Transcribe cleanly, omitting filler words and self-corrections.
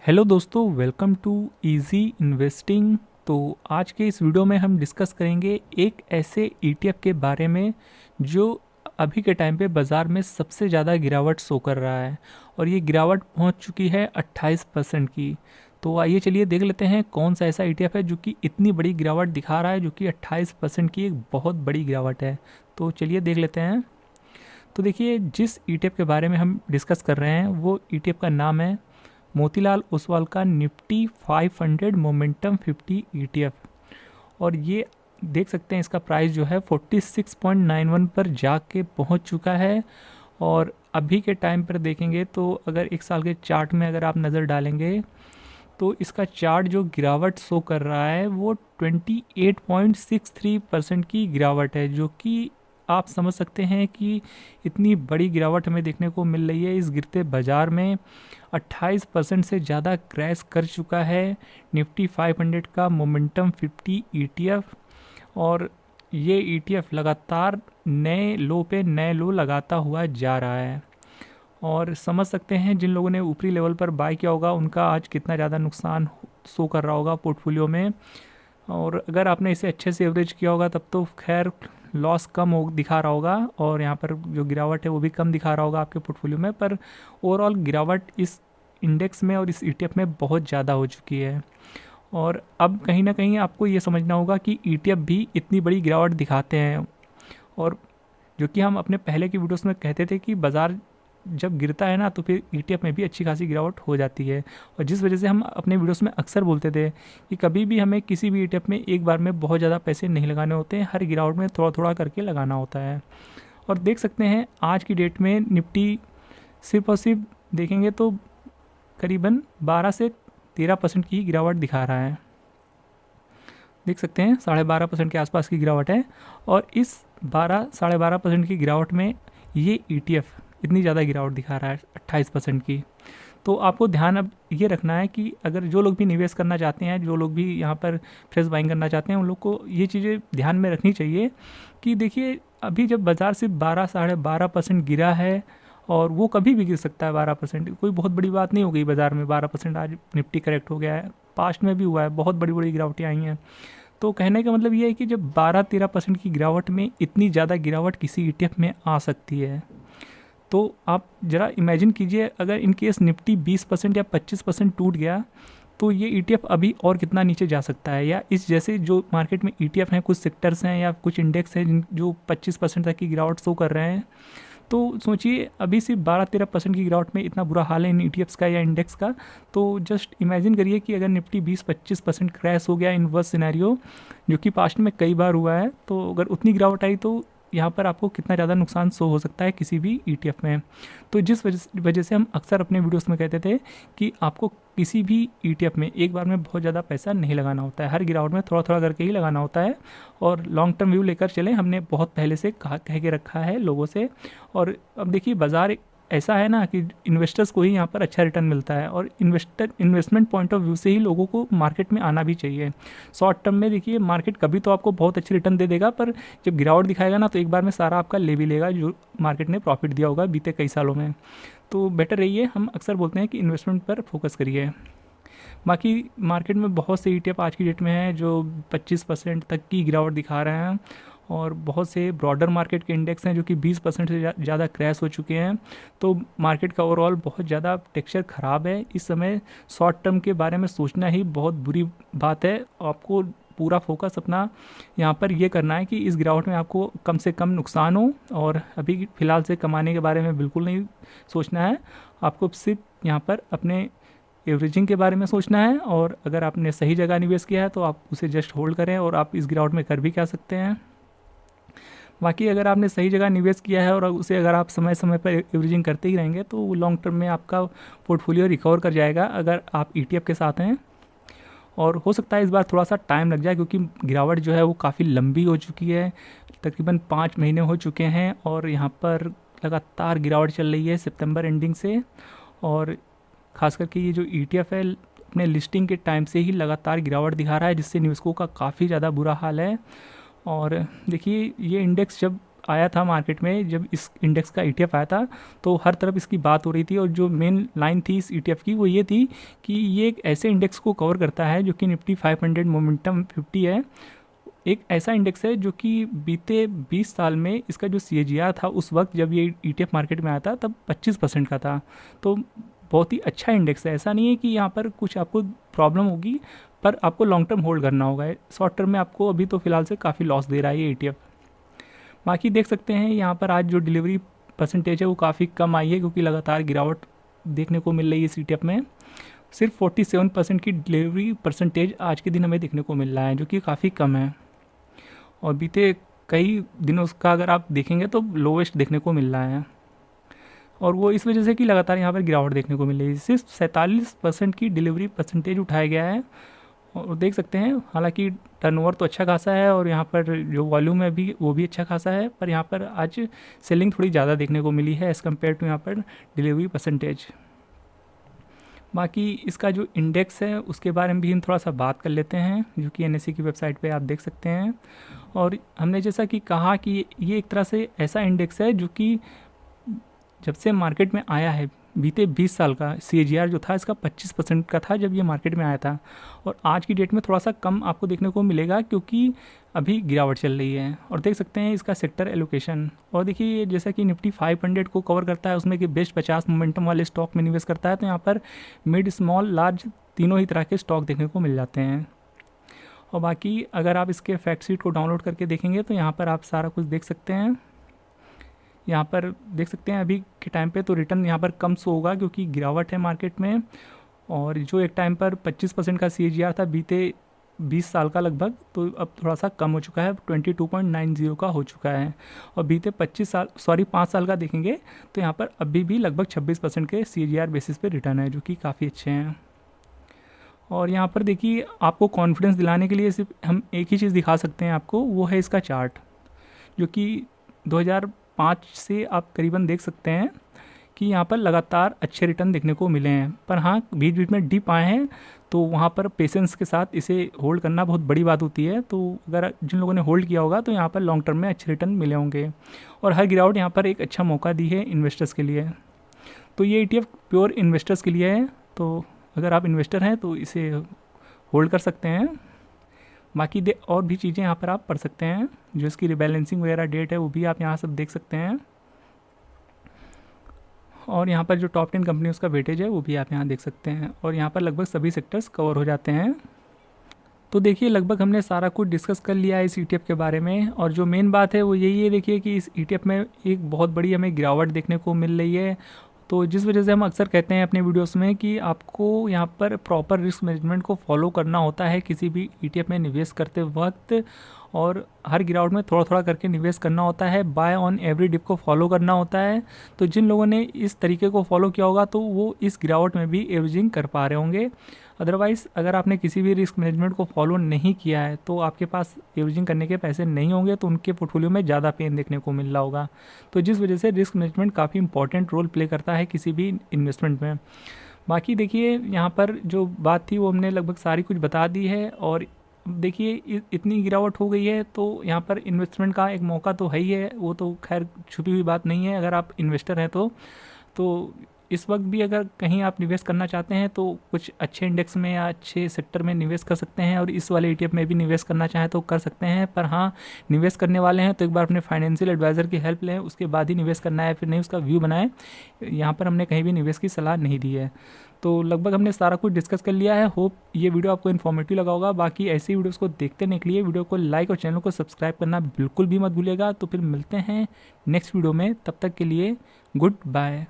Hello दोस्तों, welcome to easy investing. तो आज के इस वीडियो में हम डिस्कस करेंगे एक ऐसे ईटीएफ के बारे में जो अभी के टाइम पे बाज़ार में सबसे ज़्यादा गिरावट शो कर रहा है और ये गिरावट पहुंच चुकी है 28% की। तो आइए चलिए देख लेते हैं कौन सा ऐसा ईटीएफ है जो कि इतनी बड़ी गिरावट दिखा रहा है, जो कि 28% की एक बहुत बड़ी गिरावट है। तो चलिए देख लेते हैं। तो देखिए, जिस ईटीएफ के बारे में हम डिस्कस कर रहे हैं वो ईटीएफ का नाम है मोतीलाल ओसवाल का निफ्टी 500 मोमेंटम 50 ईटीएफ। और ये देख सकते हैं इसका प्राइस जो है 46.91 पर जाके पहुंच चुका है। और अभी के टाइम पर देखेंगे तो अगर एक साल के चार्ट में अगर आप नज़र डालेंगे तो इसका चार्ट जो गिरावट शो कर रहा है वो 28.63% की गिरावट है, जो कि आप समझ सकते हैं कि इतनी बड़ी गिरावट हमें देखने को मिल रही है इस गिरते बाजार में। 28% से ज़्यादा क्रैश कर चुका है निफ्टी 500 का मोमेंटम 50 ईटीएफ। और ये ईटीएफ लगातार नए लो पे नए लो लगाता हुआ जा रहा है। और समझ सकते हैं जिन लोगों ने ऊपरी लेवल पर बाय किया होगा उनका आज कितना ज़्यादा नुकसान शो कर रहा होगा पोर्टफोलियो में। और अगर आपने इसे अच्छे से एवरेज किया होगा तब तो खैर लॉस कम हो दिखा रहा होगा और यहाँ पर जो गिरावट है वो भी कम दिखा रहा होगा आपके पोर्टफोलियो में। पर ओवरऑल गिरावट इस इंडेक्स में और इस ईटीएफ में बहुत ज़्यादा हो चुकी है। और अब कहीं ना कहीं आपको ये समझना होगा कि ईटीएफ भी इतनी बड़ी गिरावट दिखाते हैं। और जो कि हम अपने पहले की वीडियोस में कहते थे कि बाज़ार जब गिरता है ना तो फिर ईटीएफ में भी अच्छी खासी गिरावट हो जाती है। और जिस वजह से हम अपने वीडियोस में अक्सर बोलते थे कि कभी भी हमें किसी भी ईटीएफ में एक बार में बहुत ज़्यादा पैसे नहीं लगाने होते हैं, हर गिरावट में थोड़ा थोड़ा करके लगाना होता है। और देख सकते हैं आज की डेट में निफ्टी सिर्फ और सिर्फ देखेंगे तो करीबन 12 से 13% की गिरावट दिखा रहा है। देख सकते हैं 12.5% के आसपास की गिरावट है। और इस 12-12.5% की गिरावट में ये ईटीएफ इतनी ज़्यादा गिरावट दिखा रहा है 28% की। तो आपको ध्यान अब ये रखना है कि अगर जो लोग भी निवेश करना चाहते हैं, जो लोग भी यहाँ पर फ्रेश बाइंग करना चाहते हैं, उन लोग को ये चीज़ें ध्यान में रखनी चाहिए कि देखिए अभी जब बाज़ार सिर्फ 12-12.5% गिरा है और वो कभी भी गिर सकता है 12%, कोई बहुत बड़ी बात नहीं हो गई बाज़ार में। 12% आज निफ्टी करेक्ट हो गया है, पास्ट में भी हुआ है, बहुत बड़ी बड़ी गिरावटें आई हैं। तो कहने का मतलब ये है कि जब 12-13% की गिरावट में इतनी ज़्यादा गिरावट किसी ईटीएफ में आ सकती है तो आप ज़रा इमेजिन कीजिए अगर इन केस निफ्टी 20% या 25% टूट गया तो ये ईटीएफ अभी और कितना नीचे जा सकता है। या इस जैसे जो मार्केट में ईटीएफ हैं, कुछ सेक्टर्स हैं या कुछ इंडेक्स हैं जिन जो 25% तक की गिरावट शो कर रहे हैं, तो सोचिए अभी सिर्फ 12-13% की गिरावट में इतना बुरा हाल है इन ईटीएफ्स का या इंडेक्स का। तो जस्ट इमेजिन करिए कि अगर निफ्टी 20-25% क्रैश हो गया इन वर्स्ट सिनेरियो, जो कि पास्ट में कई बार हुआ है, तो अगर उतनी गिरावट आई तो यहाँ पर आपको कितना ज़्यादा नुकसान शो हो सकता है किसी भी ईटीएफ में। तो जिस वजह से हम अक्सर अपने वीडियोस में कहते थे कि आपको किसी भी ईटीएफ में एक बार में बहुत ज़्यादा पैसा नहीं लगाना होता है, हर गिरावट में थोड़ा थोड़ा करके ही लगाना होता है। और लॉन्ग टर्म व्यू लेकर चलें, हमने बहुत पहले से कह के रखा है लोगों से। और अब देखिए बाज़ार ऐसा है ना कि इन्वेस्टर्स को ही यहाँ पर अच्छा रिटर्न मिलता है और इन्वेस्टमेंट पॉइंट ऑफ व्यू से ही लोगों को मार्केट में आना भी चाहिए। शॉर्ट टर्म में देखिए मार्केट कभी तो आपको बहुत अच्छी रिटर्न दे देगा, पर जब गिरावट दिखाएगा ना तो एक बार में सारा आपका ले भी लेगा जो मार्केट ने प्रॉफिट दिया होगा बीते कई सालों में। तो बेटर रहिए, हम अक्सर बोलते हैं कि इन्वेस्टमेंट पर फोकस करिए। बाकी मार्केट में बहुत से ईटीएफ आज की डेट में हैं जो 25% तक की गिरावट दिखा रहे हैं और बहुत से ब्रॉडर मार्केट के इंडेक्स हैं जो कि 20% से ज़्यादा क्रैश हो चुके हैं। तो मार्केट का ओवरऑल बहुत ज़्यादा टेक्सचर ख़राब है। इस समय शॉर्ट टर्म के बारे में सोचना ही बहुत बुरी बात है। आपको पूरा फोकस अपना यहाँ पर ये करना है कि इस गिरावट में आपको कम से कम नुकसान हो और अभी फ़िलहाल से कमाने के बारे में बिल्कुल नहीं सोचना है। आपको सिर्फ यहाँ पर अपने एवरेजिंग के बारे में सोचना है। और अगर आपने सही जगह निवेश किया है तो आप उसे जस्ट होल्ड करें और आप इस गिरावट में कर भी क्या सकते हैं। बाकी अगर आपने सही जगह निवेश किया है और उसे अगर आप समय समय पर एवरेजिंग करते ही रहेंगे तो लॉन्ग टर्म में आपका पोर्टफोलियो रिकवर कर जाएगा अगर आप ईटीएफ के साथ हैं। और हो सकता है इस बार थोड़ा सा टाइम लग जाए क्योंकि गिरावट जो है वो काफ़ी लंबी हो चुकी है, तकरीबन 5 महीने हो चुके हैं और यहाँ पर लगातार गिरावट चल रही है सितंबर एंडिंग से। और ख़ास करके ये जो ईटीएफ है अपने लिस्टिंग के टाइम से ही लगातार गिरावट दिखा रहा है, जिससे निवेशकों का काफ़ी ज़्यादा बुरा हाल है। और देखिए ये इंडेक्स जब आया था मार्केट में, जब इस इंडेक्स का ETF आया था, तो हर तरफ इसकी बात हो रही थी और जो मेन लाइन थी इस ETF की वो ये थी कि ये एक ऐसे इंडेक्स को कवर करता है जो कि निफ्टी 500 मोमेंटम 50 है। एक ऐसा इंडेक्स है जो कि बीते 20 साल में इसका जो CAGR था उस वक्त जब ये ETF मार्केट में आया था तब 25% का था। तो बहुत ही अच्छा इंडेक्स है। ऐसा नहीं है कि यहाँ पर कुछ आपको प्रॉब्लम होगी, पर आपको लॉन्ग टर्म होल्ड करना होगा। शॉर्ट टर्म में आपको अभी तो फिलहाल से काफ़ी लॉस दे रहा है ये ETF। बाकी देख सकते हैं यहाँ पर आज जो डिलीवरी परसेंटेज है वो काफ़ी कम आई है, क्योंकि लगातार गिरावट देखने को मिल रही है इस ETF में। सिर्फ 47% की डिलीवरी परसेंटेज आज के दिन हमें देखने को मिल रहा है, जो कि काफ़ी कम है। और बीते कई दिनों का अगर आप देखेंगे तो लोवेस्ट देखने को मिल रहा है, और वो इस वजह से कि लगातार यहाँ पर गिरावट देखने को मिल रही है। सिर्फ 47% की डिलीवरी परसेंटेज उठाया गया है, और देख सकते हैं हालांकि टर्नओवर तो अच्छा खासा है और यहाँ पर जो वॉल्यूम है भी वो भी अच्छा खासा है, पर यहाँ पर आज सेलिंग थोड़ी ज़्यादा देखने को मिली है एज़ कम्पेयर टू यहाँ पर डिलीवरी परसेंटेज। बाकी इसका जो इंडेक्स है उसके बारे में भी हम थोड़ा सा बात कर लेते हैं, जो कि NSE की वेबसाइट पे आप देख सकते हैं। और हमने जैसा कि कहा कि ये एक तरह से ऐसा इंडेक्स है जो कि जब से मार्केट में आया है, बीते 20 साल का CAGR जो था इसका 25% का था जब ये मार्केट में आया था, और आज की डेट में थोड़ा सा कम आपको देखने को मिलेगा क्योंकि अभी गिरावट चल रही है। और देख सकते हैं इसका सेक्टर एलोकेशन, और देखिए जैसा कि निफ्टी 500 को कवर करता है उसमें कि बेस्ट 50 मोमेंटम वाले स्टॉक में निवेश करता है, तो यहाँ पर मिड स्मॉल लार्ज तीनों ही तरह के स्टॉक देखने को मिल जाते हैं। और बाकी अगर आप इसके फैक्ट शीट को डाउनलोड करके देखेंगे तो यहाँ पर आप सारा कुछ देख सकते हैं। यहाँ पर देख सकते हैं अभी के टाइम पे तो रिटर्न यहाँ पर कम शो होगा क्योंकि गिरावट है मार्केट में, और जो एक टाइम पर 25% का CAGR था बीते 20 साल का लगभग, तो अब थोड़ा सा कम हो चुका है, 22.90 का हो चुका है। और बीते 5 साल का देखेंगे तो यहाँ पर अभी भी लगभग 26% के CAGR बेसिस पे रिटर्न है, जो कि काफ़ी अच्छे हैं। और यहाँ पर देखिए आपको कॉन्फिडेंस दिलाने के लिए सिर्फ हम एक ही चीज़ दिखा सकते हैं आपको, वो है इसका चार्ट, जो कि 2005 से आप करीबन देख सकते हैं कि यहाँ पर लगातार अच्छे रिटर्न देखने को मिले हैं। पर हाँ, बीच बीच में डिप आए हैं, तो वहाँ पर पेशेंस के साथ इसे होल्ड करना बहुत बड़ी बात होती है। तो अगर जिन लोगों ने होल्ड किया होगा तो यहाँ पर लॉन्ग टर्म में अच्छे रिटर्न मिले होंगे, और हर गिरावट यहाँ पर एक अच्छा मौका दी है इन्वेस्टर्स के लिए। तो ये ETF प्योर इन्वेस्टर्स के लिए है, तो अगर आप इन्वेस्टर हैं तो इसे होल्ड कर सकते हैं। बाकी और भी चीज़ें यहाँ पर आप पढ़ सकते हैं, जो इसकी रिबैलेंसिंग वगैरह डेट है वो भी आप यहाँ सब देख सकते हैं, और यहाँ पर जो टॉप 10 कंपनी उसका वेटेज है वो भी आप यहाँ देख सकते हैं, और यहाँ पर लगभग सभी सेक्टर्स कवर हो जाते हैं। तो देखिए लगभग हमने सारा कुछ डिस्कस कर लिया है इस ETF के बारे में, और जो मेन बात है वो यही है, देखिए कि इस ETF में एक बहुत बड़ी हमें गिरावट देखने को मिल रही है। तो जिस वजह से हम अक्सर कहते हैं अपने वीडियोस में कि आपको यहाँ पर प्रॉपर रिस्क मैनेजमेंट को फॉलो करना होता है किसी भी ETF में निवेश करते वक्त, और हर गिरावट में थोड़ा थोड़ा करके निवेश करना होता है, बाय ऑन एवरी डिप को फॉलो करना होता है। तो जिन लोगों ने इस तरीके को फॉलो किया होगा तो वो इस गिरावट में भी एवरेजिंग कर पा रहे होंगे। अदरवाइज़ अगर आपने किसी भी रिस्क मैनेजमेंट को फॉलो नहीं किया है तो आपके पास एवरेजिंग करने के पैसे नहीं होंगे, तो उनके पोर्टफोलियो में ज़्यादा पेन देखने को मिल रहा होगा। तो जिस वजह से रिस्क मैनेजमेंट काफ़ी इंपॉर्टेंट रोल प्ले करता है किसी भी इन्वेस्टमेंट में। बाकी देखिए यहाँ पर जो बात थी वो हमने लगभग सारी कुछ बता दी है, और देखिए इतनी गिरावट हो गई है तो यहाँ पर इन्वेस्टमेंट का एक मौका तो है ही है, वो तो खैर छुपी हुई बात नहीं है अगर आप इन्वेस्टर हैं तो इस वक्त भी अगर कहीं आप निवेश करना चाहते हैं तो कुछ अच्छे इंडेक्स में या अच्छे सेक्टर में निवेश कर सकते हैं, और इस वाले ETF में भी निवेश करना चाहें तो कर सकते हैं। पर हाँ, निवेश करने वाले हैं तो एक बार अपने फाइनेंशियल एडवाइज़र की हेल्प लें, उसके बाद ही निवेश करना है, फिर नहीं उसका व्यू बनाएं। यहाँ पर हमने कहीं भी निवेश की सलाह नहीं दी है। तो लगभग हमने सारा कुछ डिस्कस कर लिया है। होप ये वीडियो आपको इन्फॉर्मेटिव लगा होगा। बाकी ऐसी वीडियोस को देखते रहने के लिए वीडियो को लाइक और चैनल को सब्सक्राइब करना बिल्कुल भी मत भूलिएगा। तो फिर मिलते हैं नेक्स्ट वीडियो में, तब तक के लिए गुड बाय।